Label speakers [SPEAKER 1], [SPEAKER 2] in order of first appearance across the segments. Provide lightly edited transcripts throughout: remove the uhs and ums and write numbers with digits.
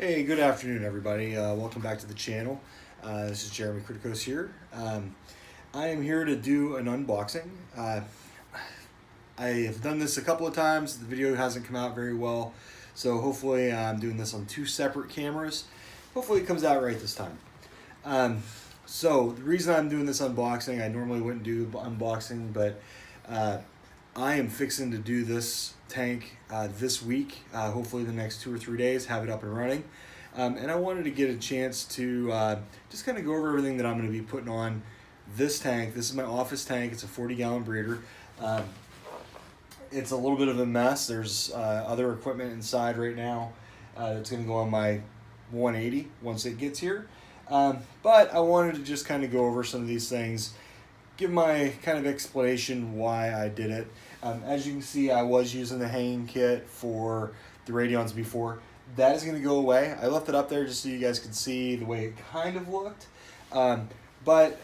[SPEAKER 1] Hey, good afternoon, everybody. Welcome back to the channel. This is Jeremy Criticos here. I am here to do an unboxing. I have done this a couple of times. The video hasn't come out very well, so hopefully I'm doing this on two separate cameras. Hopefully it comes out right this time. So the reason I'm doing this unboxing, I normally wouldn't do unboxing, but I am fixing to do this tank this week, hopefully the next 2 or 3 days, have it up and running. And I wanted to get a chance to just kind of go over everything that I'm going to be putting on this tank. This is my office tank. It's a 40-gallon breeder. It's a little bit of a mess. There's other equipment inside right now that's going to go on my 180 once it gets here. But I wanted to just kind of go over some of these things, give my kind of explanation why I did it. As you can see, I was using the hanging kit for the radions before. That is going to go away. I left it up there just so you guys could see the way it kind of looked. But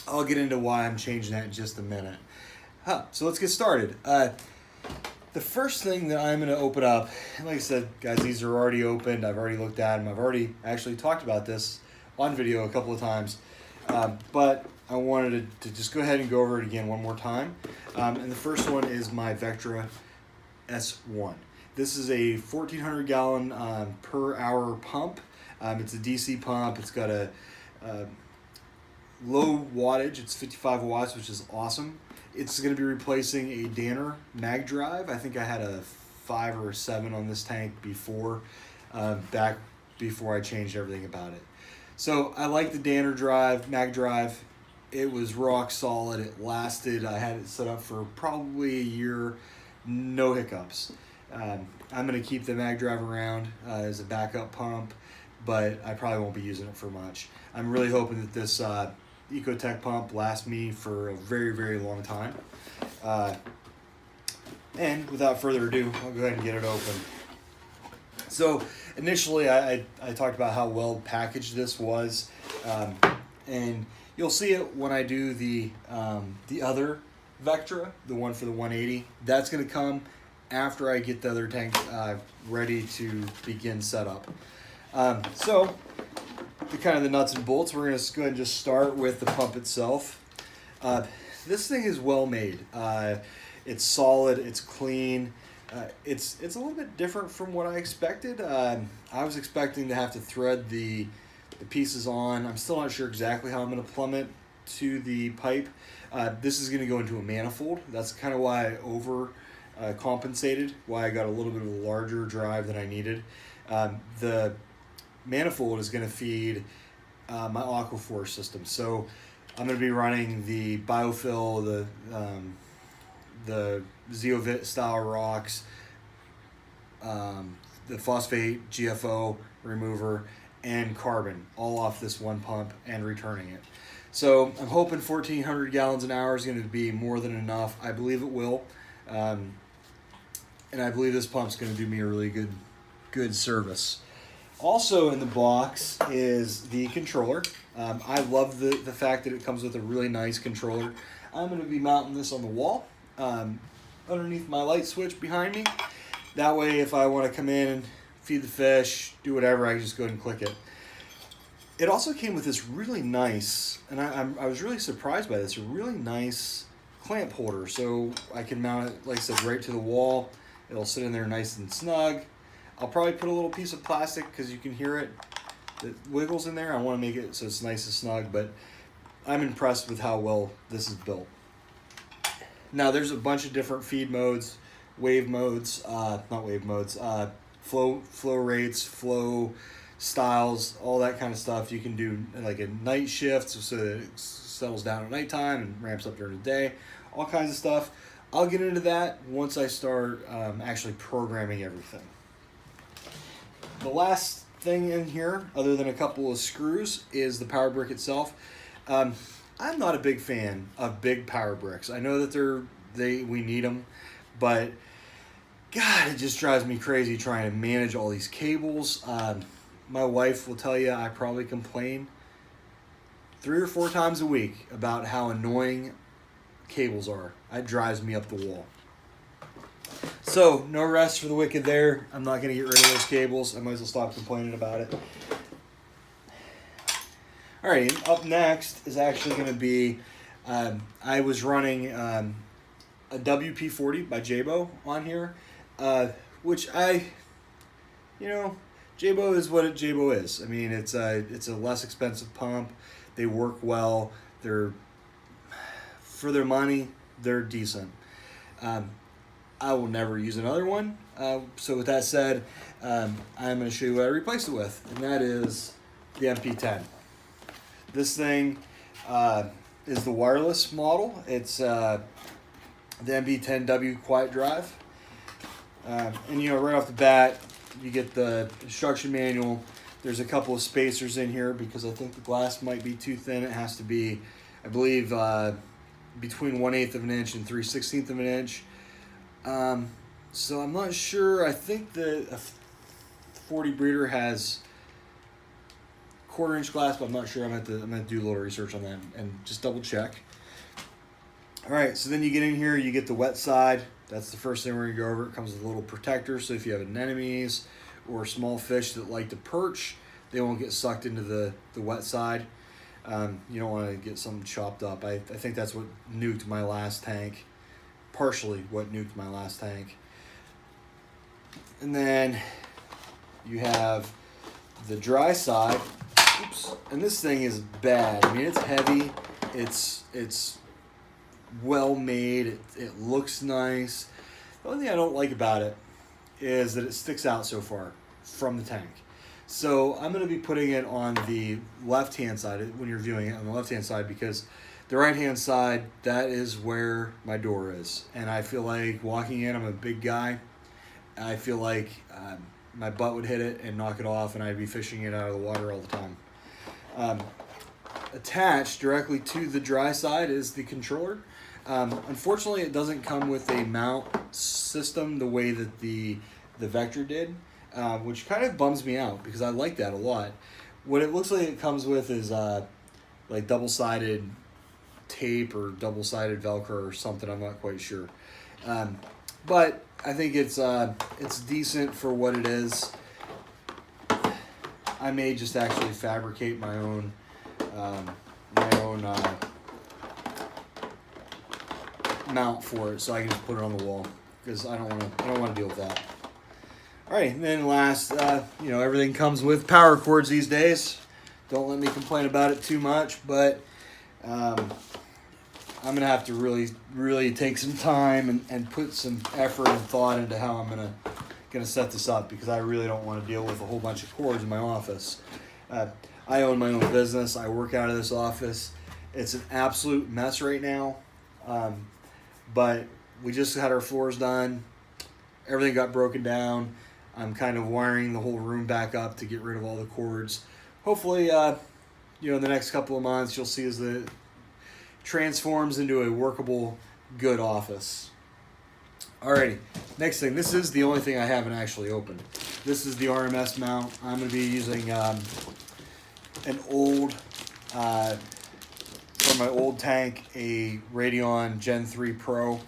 [SPEAKER 1] I'll get into why I'm changing that in just a minute. So let's get started. The first thing that I'm going to open up, and like I said, guys, these are already opened. I've already looked at them. I've already actually talked about this on video a couple of times. But I wanted to just go ahead and go over it again one more time. And the first one is my Vectra S1. This is a 1,400 gallon per hour pump. It's a DC pump. It's got a low wattage. It's 55 watts, which is awesome. It's going to be replacing a Danner mag drive. I think I had a 5 or 7 on this tank before, back before I changed everything about it. So I like the Danner drive, mag drive. It was rock solid. It lasted. I had it set up for probably a year, no hiccups. I'm going to keep the mag drive around as a backup pump, but I probably won't be using it for much. I'm really hoping that this Ecotech pump lasts me for a very, very long time. And without further ado, I'll go ahead and get it open. So initially, I talked about how well packaged this was, and you'll see it when I do the other Vectra, the one for the 180. That's going to come after I get the other tank ready to begin setup. So the kind of the nuts and bolts, we're going to go ahead and just start with the pump itself. This thing is well made. It's solid. It's clean. It's a little bit different from what I expected. I was expecting to have to thread the pieces on. I'm still not sure exactly how I'm going to plumb it to the pipe. This is going to go into a manifold. That's kind of why I over compensated, why I got a little bit of a larger drive than I needed. The manifold is going to feed my Aquaforce system. So I'm going to be running the biofill, the Zeovit style rocks, the phosphate GFO remover, and carbon, all off this one pump and returning it. So I'm hoping 1,400 gallons an hour is going to be more than enough. I believe it will. And I believe this pump's going to do me a really good service. Also in the box is the controller. I love the fact that it comes with a really nice controller. I'm going to be mounting this on the wall underneath my light switch behind me. That way, if I want to come in and feed the fish, do whatever, I can just go ahead and click it. It also came with this really nice, and I was really surprised by this, a really nice clamp holder. So I can mount it, like I said, right to the wall. It'll sit in there nice and snug. I'll probably put a little piece of plastic because you can hear it. It wiggles in there. I want to make it so it's nice and snug, but I'm impressed with how well this is built. Now there's a bunch of different feed modes, wave modes, not wave modes, flow rates, flow styles, all that kind of stuff. You can do like a night shift so that it settles down at nighttime and ramps up during the day, all kinds of stuff. I'll get into that once I start actually programming everything. The last thing in here, other than a couple of screws, is the power brick itself. I'm not a big fan of big power bricks. I know that we need them, but God, it just drives me crazy trying to manage all these cables. My wife will tell you I probably complain 3 or 4 times a week about how annoying cables are. It drives me up the wall. So, no rest for the wicked there. I'm not going to get rid of those cables. I might as well stop complaining about it. All right, up next is actually going to be, I was running a WP40 by Jabo on here, which Jabo is what Jabo is. I mean, it's a less expensive pump. They work well. They're, for their money, they're decent. I will never use another one. So with that said, I'm going to show you what I replaced it with, and that is the MP10. This thing is the wireless model. It's the MP10W Quiet Drive. And right off the bat, you get the instruction manual. There's a couple of spacers in here because I think the glass might be too thin. It has to be, I believe, between 1/8 of an inch and 3/16 of an inch. So I'm not sure. I think the 40 breeder has 1/4 inch glass, but I'm not sure. I'm gonna do a little research on that and just double check. All right, so then you get in here, you get the wet side. That's the first thing we're gonna go over. It comes with a little protector, so if you have anemones or small fish that like to perch, they won't get sucked into the wet side. You don't want to get something chopped up. I think that's what nuked my last tank. Partially what nuked my last tank. And then you have the dry side. Oops. And this thing is bad. I mean, it's heavy. It's well made. It looks nice. The only thing I don't like about it is that it sticks out so far from the tank. So I'm going to be putting it on the left-hand side when you're viewing it on the left-hand side, because the right-hand side, that is where my door is. And I feel like walking in, I'm a big guy. I feel like my butt would hit it and knock it off, and I'd be fishing it out of the water all the time. Attached directly to the dry side is the controller. Unfortunately, it doesn't come with a mount system the way that the Vector did, which kind of bums me out because I like that a lot. What it looks like it comes with is like double-sided tape or double-sided Velcro or something. I'm not quite sure, but I think it's decent for what it is. I may just actually fabricate my own mount for it, so I can just put it on the wall, because I don't want to deal with that. All right, and then last, everything comes with power cords these days. Don't let me complain about it too much, but I'm gonna have to really take some time and put some effort and thought into how I'm gonna set this up, because I really don't want to deal with a whole bunch of cords in my office. I own my own business. I work out of this office. It's an absolute mess right now, but we just had our floors done. Everything got broken down. I'm kind of wiring the whole room back up to get rid of all the cords. Hopefully, in the next couple of months, you'll see as it transforms into a workable, good office. Alrighty, next thing. This is the only thing I haven't actually opened. This is the RMS mount. I'm going to be using an old, from my old tank, a Radion Gen 3 Pro.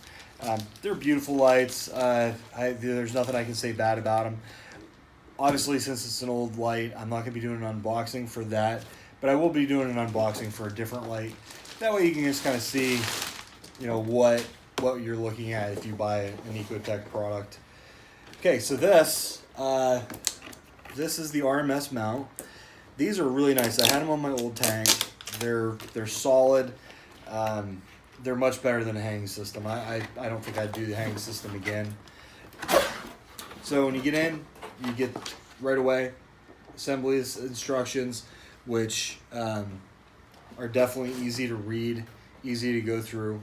[SPEAKER 1] They're beautiful lights. There's nothing I can say bad about them. Obviously, since it's an old light, I'm not going to be doing an unboxing for that, but I will be doing an unboxing for a different light. That way you can just kind of see, what you're looking at if you buy an Ecotech product. Okay, so this is the RMS mount. These are really nice. I had them on my old tank. They're solid. They're much better than a hanging system. I don't think I'd do the hanging system again. So when you get in, you get right away assembly instructions, which are definitely easy to read, easy to go through.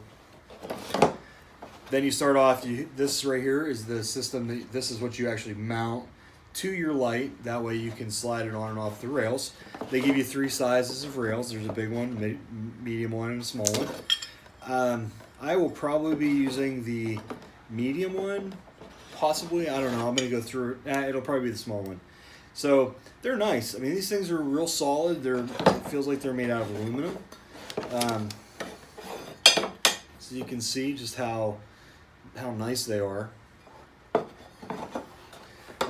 [SPEAKER 1] Then you start off, this right here is the system. This is what you actually mount to your light. That way you can slide it on and off the rails. They give you 3 sizes of rails. There's a big one, medium one, and a small one. I will probably be using the medium one, possibly. I don't know. I'm going to go through it. It'll probably be the small one. So they're nice. I mean, these things are real solid. It feels like they're made out of aluminum. So you can see just how nice they are.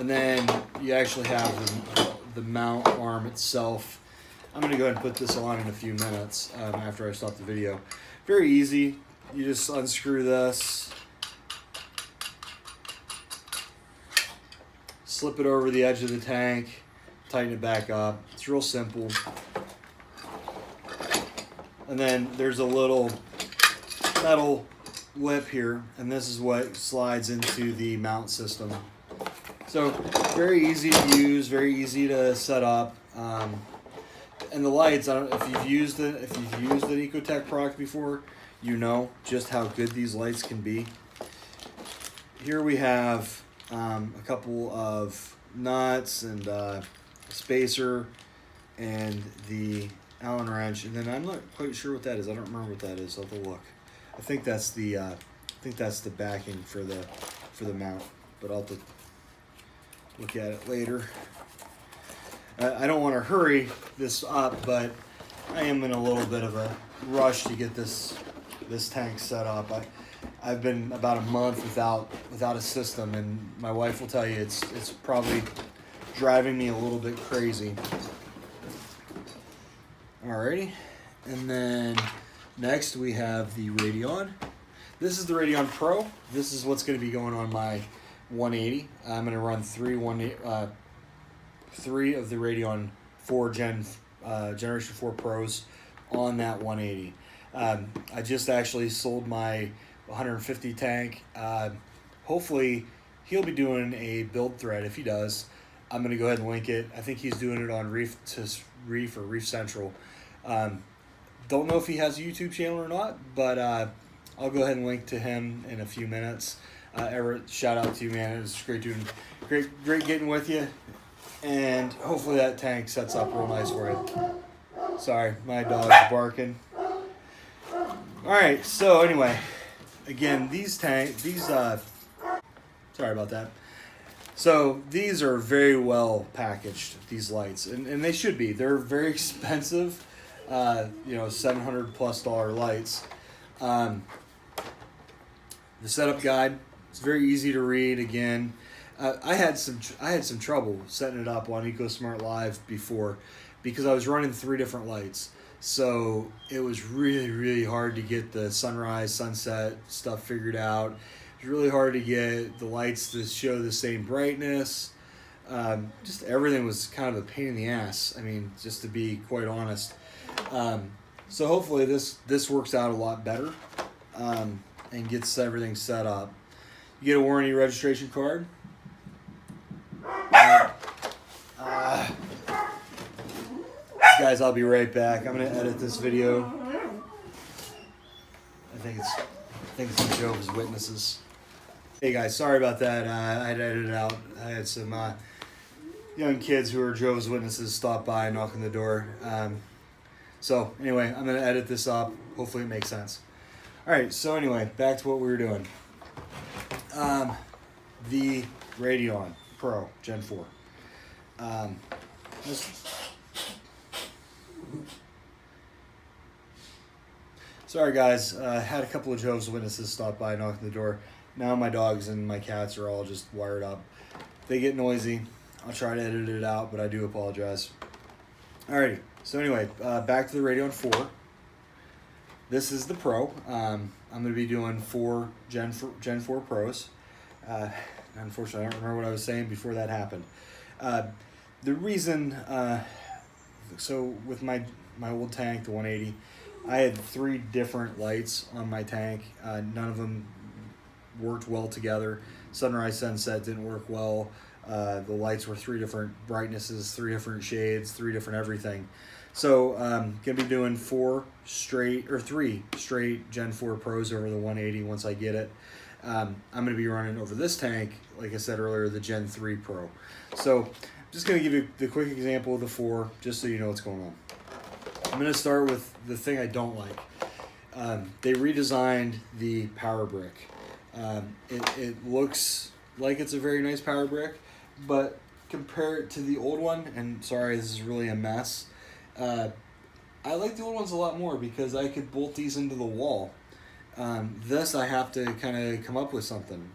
[SPEAKER 1] And then you actually have the mount arm itself. I'm going to go ahead and put this on in a few minutes after I stop the video. Very easy. You just unscrew this, slip it over the edge of the tank, tighten it back up. It's real simple. And then there's a little metal lip here, and this is what slides into the mount system. So very easy to use, very easy to set up. And the lights, I don't know if you've used an Ecotech product before, you know just how good these lights can be. Here we have a couple of nuts and spacer and the Allen wrench, and then I'm not quite sure what that is. I don't remember what that is. I'll have to look. I think that's the backing for the mount, but I'll have to look at it later. I don't want to hurry this up, but I am in a little bit of a rush to get this tank set up. I've been about a month without a system, and my wife will tell you it's probably driving me a little bit crazy. Alrighty, and then next we have the Radion. This is the Radion Pro. This is what's going to be going on my 180. I'm going to run three of the Radion 4 Generation 4 Pros on that 180. I just actually sold my 150 tank. Hopefully he'll be doing a build thread. If he does, I'm going to go ahead and link it. I think he's doing it on Reef or Reef Central. Don't know if he has a YouTube channel or not, but I'll go ahead and link to him in a few minutes. Everett, shout out to you, man. It was great getting with you. And hopefully that tank sets up real nice for you. Sorry, my dog's barking. All right, so anyway, again, sorry about that. So these are very well packaged, these lights, and they should be. They're very expensive, $700+ lights. The setup guide, it's very easy to read. Again, I had some trouble setting it up on EcoSmart Live before because I was running 3 different lights. So it was really, really hard to get the sunrise, sunset stuff figured out. It was really hard to get the lights to show the same brightness. Just everything was kind of a pain in the ass. I mean, just to be quite honest. So hopefully this works out a lot better and gets everything set up. You get a warranty registration card. Guys, I'll be right back. I'm gonna edit this video. I think it's the Jehovah's Witnesses. Hey guys, sorry about that. I had to edit it out. I had some young kids who are Jehovah's Witnesses stop by and knock on the door. So anyway, I'm gonna edit this up. Hopefully it makes sense. All right. So anyway, back to what we were doing. The Radion Pro Gen 4. Sorry guys, I had a couple of Jehovah's Witnesses stop by, knock on the door. Now my dogs and my cats are all just wired up. They get noisy. I'll try to edit it out, but I do apologize. Alrighty, so anyway, back to the Radion 4. This is the Pro. I'm going to be doing 4 Gen 4 Pros. Unfortunately, I don't remember what I was saying before that happened. The reason, so with my old tank, the 180, I had 3 different lights on my tank. None of them worked well together. Sunrise, sunset didn't work well. The lights were 3 different brightnesses, 3 different shades, 3 different everything. So gonna be doing 3 straight Gen 4 Pros over the 180 once I get it. I'm gonna be running over this tank, like I said earlier, the Gen 3 Pro. So I'm just gonna give you the quick example of the 4, just so you know what's going on. I'm going to start with the thing I don't like. They redesigned the power brick. It looks like it's a very nice power brick, but compared to the old one, and sorry, this is really a mess, I like the old ones a lot more because I could bolt these into the wall. This I have to kind of come up with something.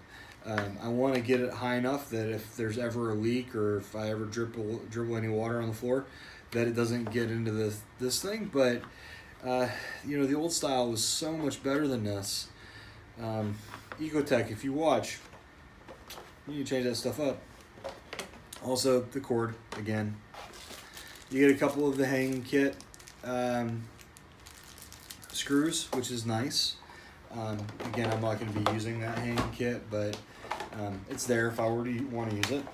[SPEAKER 1] I want to get it high enough that if there's ever a leak or if I ever dribble any water on the floor, that it doesn't get into this thing. But the old style was so much better than this. Ecotech, if you watch, you need to change that stuff up. Also, the cord again. You get a couple of the hanging kit screws, which is nice. Again, I'm not going to be using that hanging kit, but it's there if I were to want to use it.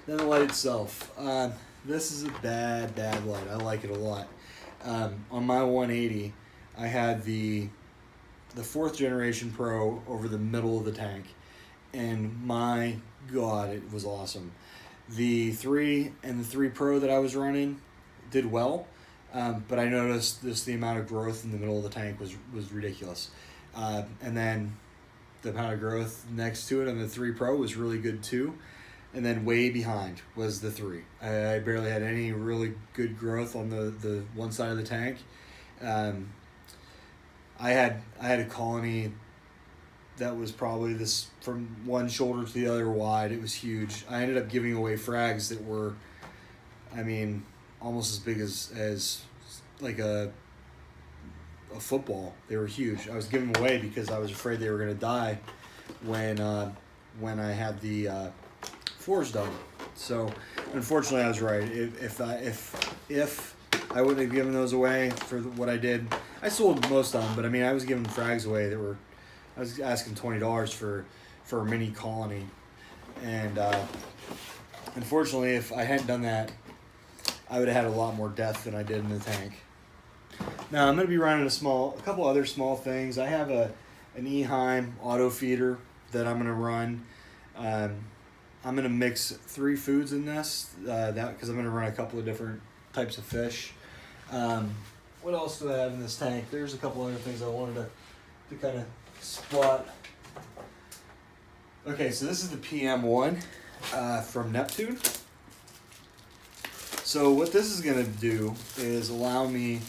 [SPEAKER 1] Then the light itself. This is a bad light. I like it a lot. On my 180, I had the 4th generation Pro over the middle of the tank, and my God, it was awesome. The 3 and the 3 Pro that I was running did well, but I noticed the amount of growth in the middle of the tank was ridiculous. And then the amount of growth next to it on the 3 Pro was really good too. And then way behind was the 3. I barely had any really good growth on the one side of the tank. I had a colony that was probably this from one shoulder to the other wide. It was huge. I ended up giving away frags that were, almost as big as like a football. They were huge. I was giving them away because I was afraid they were going to die when I had the floors done. So unfortunately, I was right. If I wouldn't have given those away for what I did, I sold most of them. But I was giving frags away that were. I was asking $20 for a mini colony, and unfortunately, if I hadn't done that, I would have had a lot more death than I did in the tank. Now I'm going to be running a couple other small things. I have an Eheim auto feeder that I'm going to run. I'm going to mix 3 foods in this, because I'm going to run a couple of different types of fish. What else do I have in this tank? There's a couple other things I wanted to kind of spot. Okay, so this is the PM1 from Neptune. So what this is going to do is allow me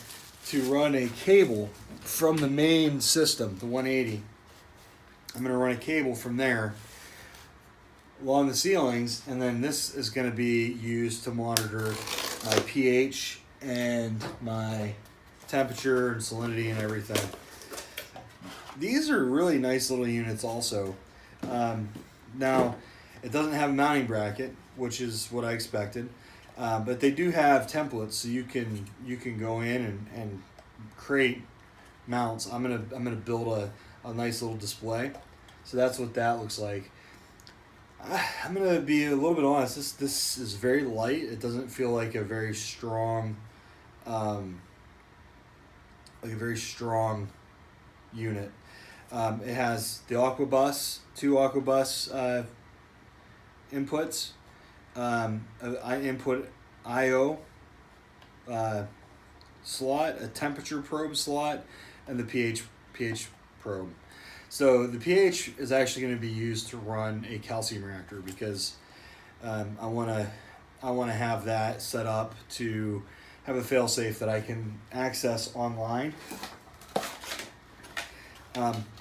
[SPEAKER 1] to run a cable from the main system, the 180. I'm going to run a cable from there along the ceilings, and then this is going to be used to monitor my pH and my temperature and salinity and everything. These are really nice little units also. Now, it doesn't have a mounting bracket, which is what I expected, but they do have templates, so you can go in and create mounts. I'm gonna build a nice little display, so that's what that looks like. I'm gonna be a little bit honest. This is very light. It doesn't feel like a very strong, unit. It has the Aquabus, 2 Aquabus inputs, I input IO slot, a temperature probe slot, and the pH probe. So the pH is actually going to be used to run a calcium reactor, because I want to have that set up to have a failsafe that I can access online.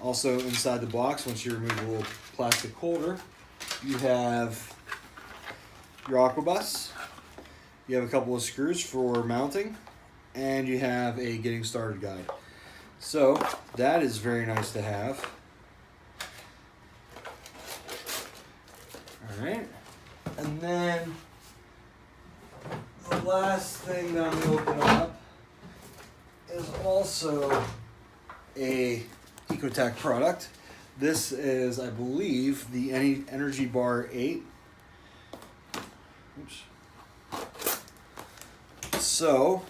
[SPEAKER 1] Also inside the box, once you remove the little plastic holder, you have your Aquabus, you have a couple of screws for mounting, and you have a getting started guide. So that is very nice to have. All right, and then the last thing that I'm going to open up is also a Ecotech product. This is, I believe, the Energy Bar 8. Oops. So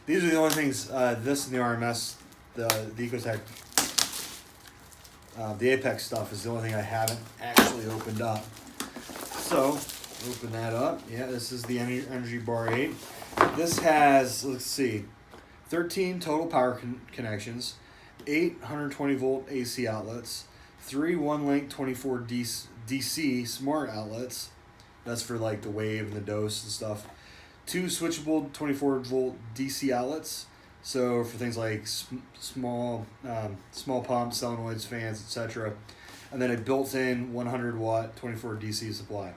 [SPEAKER 1] these are the only things. This and the RMS, the Ecotech, the Apex stuff is the only thing I haven't actually opened up. So open that up. Yeah, this is the Energy Bar 8. This has, let's see, 13 total power connections, 8 120 volt AC outlets, 3 1-link 24 DC smart outlets. That's for like the wave and the dose and stuff. 2 switchable 24 volt DC outlets, So for things like small pumps, solenoids, fans, etc. And then a built-in 100 watt 24 DC supply.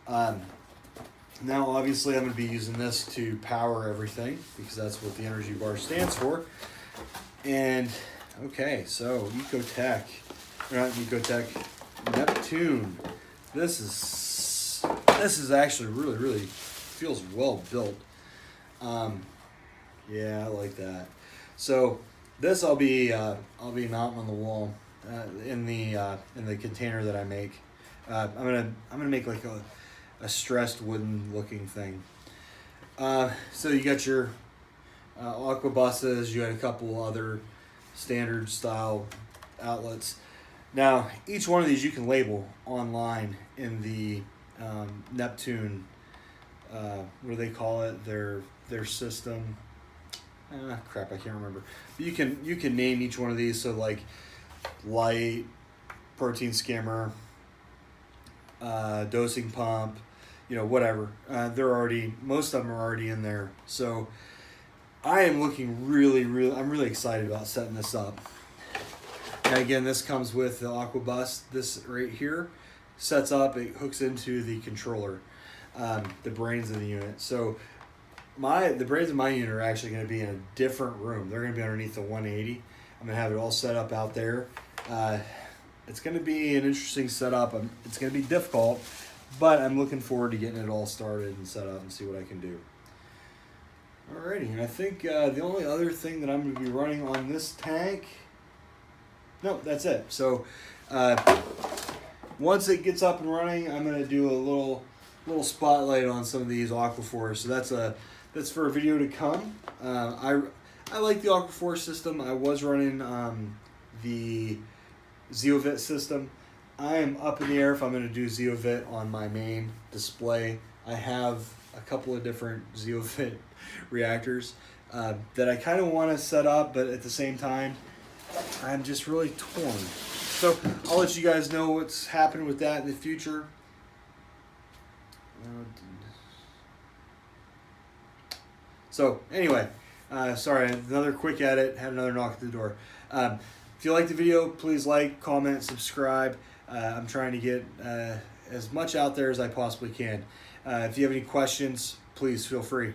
[SPEAKER 1] Now obviously I'm going to be using this to power everything because that's what the energy bar stands for. And okay, so Ecotech, or not Ecotech, Neptune. This is actually really feels well built. Yeah, I like that. So this I'll be mounting on the wall in the container that I make. I'm gonna make like a stressed wooden looking thing. So you got your aqua buses. You got a couple other standard style outlets. Now each one of these you can label online in the Neptune. What do they call it? Their system. Crap, I can't remember. But you can name each one of these. So like light, protein skimmer, dosing pump, whatever. Most of them are already in there. So I am looking I'm really excited about setting this up. And again, this comes with the aqua bus. This right here sets up, it hooks into the controller, the brains of the unit. So the brains of my unit are actually going to be in a different room. They're going to be underneath the 180. I'm going to have it all set up out there. It's going to be an interesting setup. It's going to be difficult, but I'm looking forward to getting it all started and set up and see what I can do. Alrighty, and I think the only other thing that I'm going to be running on this tank, no, that's it. So once it gets up and running, I'm going to do a little spotlight on some of these aquaphors. So that's for a video to come. I like the aquaphor system. I was running the Zeovit system. I am up in the air if I'm going to do Zeovit on my main display. I have a couple of different Zeovit reactors that I kind of want to set up, but at the same time, I'm just really torn. So I'll let you guys know what's happening with that in the future. So anyway, sorry, another quick edit, had another knock at the door. If you like the video, please like, comment, subscribe. I'm trying to get as much out there as I possibly can. If you have any questions, please feel free.